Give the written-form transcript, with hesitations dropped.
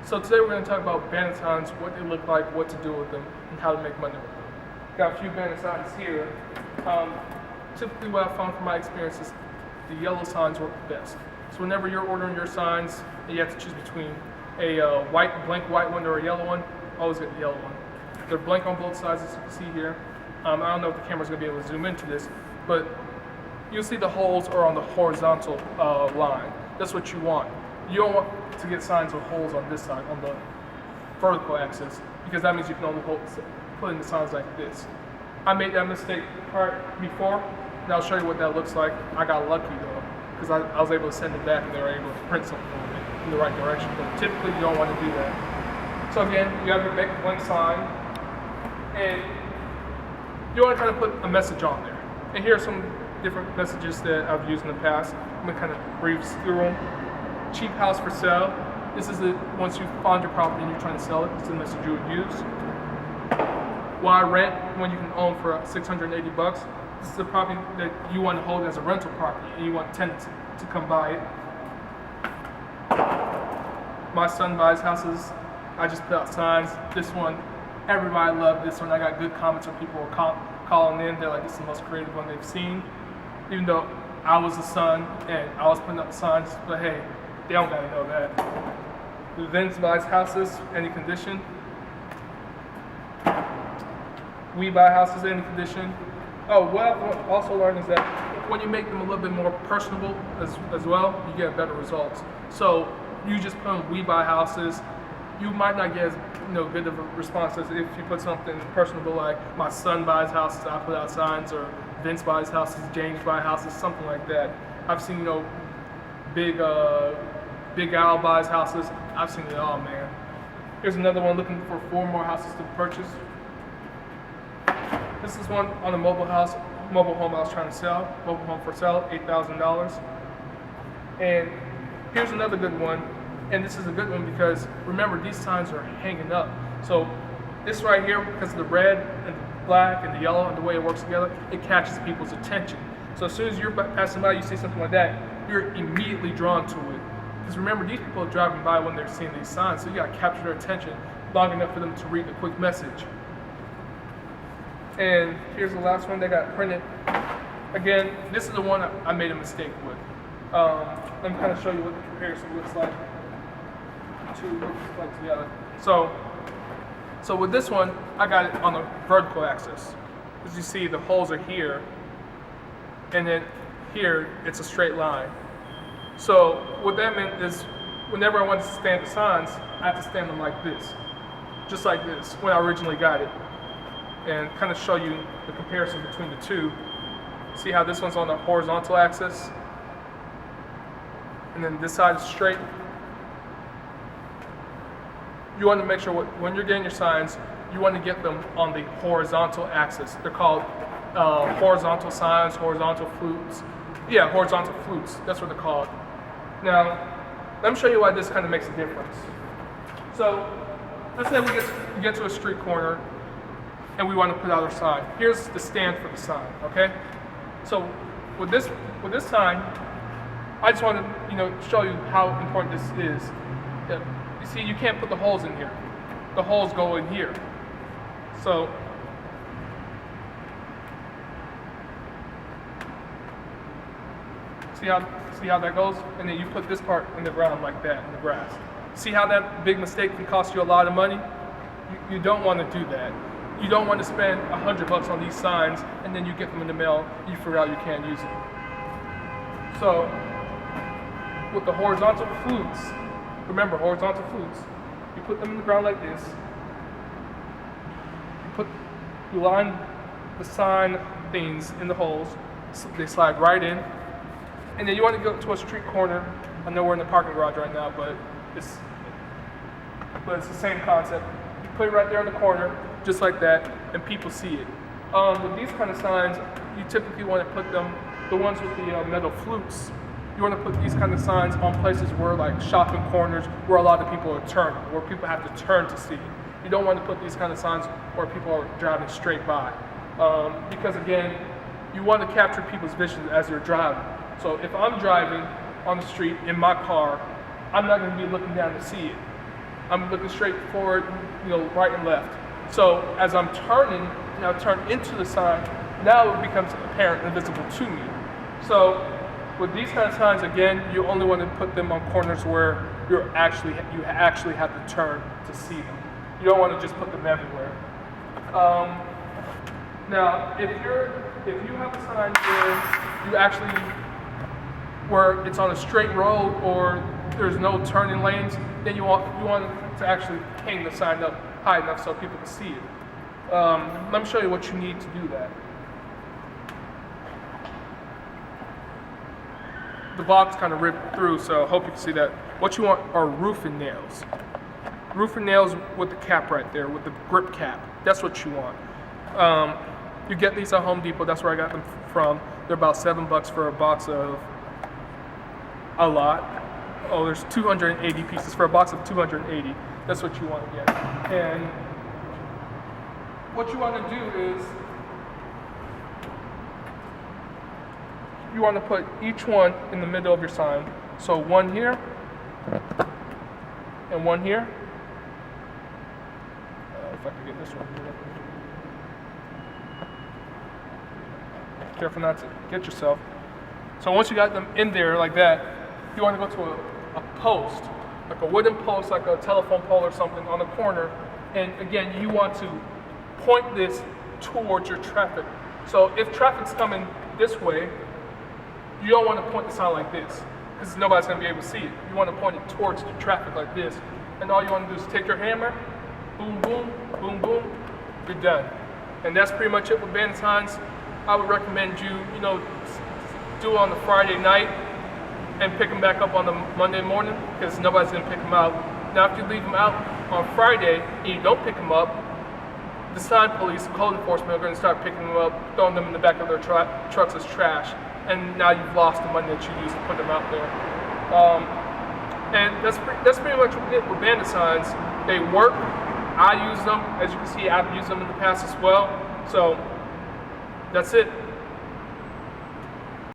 So today we're going to talk about bandit signs, what they look like, what to do with them, and how to make money with them. Got a few bandit signs here. Typically what I found from my experiences, the yellow signs work the best. So whenever you're ordering your signs, and you have to choose between a blank white one or a yellow one, always get the yellow one. They're blank on both sides, as you can see here. I don't know if the camera's going to be able to zoom into this, but you'll see the holes are on the horizontal line. That's what you want. You don't want to get signs with holes on this side, on the vertical axis, because that means you can only put in the signs like this. I made that mistake before, and I'll show you what that looks like. I got lucky though, because I was able to send it back and they were able to print something in the right direction, but typically you don't want to do that. So again, you have your blank sign, and you want to kind of put a message on there. And here are some different messages that I've used in the past. I'm going to kind of breeze through them. Cheap house for sale. This is once you find your property and you're trying to sell it, this is the message you would use. Why rent when you can own for 680 bucks? This is the property that you want to hold as a rental property and you want tenants to come buy it. My son buys houses. I just put out signs. This one, everybody loved this one. I got good comments when people were calling in. They're like, this is the most creative one they've seen. Even though I was the son and I was putting up signs, but hey, they don't gotta know that. Vince buys houses, any condition. We buy houses, any condition. Oh, what I've also learned is that when you make them a little bit more personable as well, you get better results. So you just put on we buy houses, you might not get as good of a response as if you put something personable like my son buys houses, I put out signs, or Vince buys houses, James buys houses, something like that. I've seen Big Al buys houses. I've seen it all, man. Here's another one looking for 4 more houses to purchase. This is one on a mobile home I was trying to sell. Mobile home for sale, $8,000. And here's another good one. And this is a good one because remember, these signs are hanging up. So this right here, because of the red and the black and the yellow and the way it works together, it catches people's attention. So as soon as you're passing by, you see something like that, you're immediately drawn to it. Because remember, these people are driving by when they're seeing these signs, so you gotta capture their attention long enough for them to read the quick message. And here's the last one that got printed. Again, this is the one I made a mistake with. Let me kind of show you what the comparison looks like. Together. So with this one, I got it on the vertical axis. As you see, the holes are here, and then here it's a straight line. So what that meant is, whenever I wanted to stand the signs, I had to stand them like this, just like this, when I originally got it, and kind of show you the comparison between the two. See how this one's on the horizontal axis, and then this side is straight. You want to make sure when you're getting your signs, you want to get them on the horizontal axis. They're called horizontal signs, horizontal flutes. Yeah, horizontal flutes, that's what they're called. Now, let me show you why this kind of makes a difference. So, let's say we get to a street corner and we want to put out our sign. Here's the stand for the sign, okay? So, with this sign, I just want to show you how important this is. You see, you can't put the holes in here. The holes go in here. So, see how that goes? And then you put this part in the ground like that, in the grass. See how that big mistake can cost you a lot of money? You don't want to do that. You don't want to spend $100 on these signs and then you get them in the mail and you figure out you can't use them. So, with the horizontal flutes, remember, horizontal flutes, you put them in the ground like this. You line the sign things in the holes, so they slide right in. And then you want to go to a street corner. I know we're in the parking garage right now, but it's the same concept. You put it right there in the corner, just like that, and people see it. With these kind of signs, you typically want to put them, the ones with the metal flutes, you want to put these kind of signs on places where, like shopping corners, where a lot of people are turning, where people have to turn to see. You don't want to put these kind of signs where people are driving straight by. Because again, you want to capture people's vision as you're driving. So if I'm driving on the street in my car, I'm not going to be looking down to see it. I'm looking straight forward, right and left. So as I'm turning, and I turn into the sign, now it becomes apparent and visible to me. So with these kind of signs, again, you only want to put them on corners where you actually have to turn to see them. You don't want to just put them everywhere. Now, if you have a sign where it's on a straight road or there's no turning lanes, then you want to actually hang the sign up high enough so people can see it. Let me show you what you need to do that. The box kind of ripped through, so I hope you can see that. What you want are roofing nails. Roofing nails with the cap right there, with the grip cap. That's what you want. You get these at Home Depot. That's where I got them from. They're about $7 for a box of a lot. Oh, there's 280 pieces for a box of 280. That's what you want to get. And what you want to do is you want to put each one in the middle of your sign. So one here and one here. If I can get this one. Careful not to get yourself. So once you got them in there like that, you want to go to a post, like a wooden post, like a telephone pole or something on the corner. And again, you want to point this towards your traffic. So if traffic's coming this way, you don't want to point the sign like this, because nobody's going to be able to see it. You want to point it towards the traffic like this. And all you want to do is take your hammer, boom, boom, boom, boom, you're done. And that's pretty much it with Bandit Signs. I would recommend you, do it on the Friday night and pick them back up on the Monday morning, because nobody's going to pick them out. Now, if you leave them out on Friday and you don't pick them up, the sign police, code enforcement are going to start picking them up, throwing them in the back of their trucks as trash. And now you've lost the money that you used to put them out there. And that's pretty much it with Bandit Signs. They work. I use them. As you can see, I've used them in the past as well. So that's it.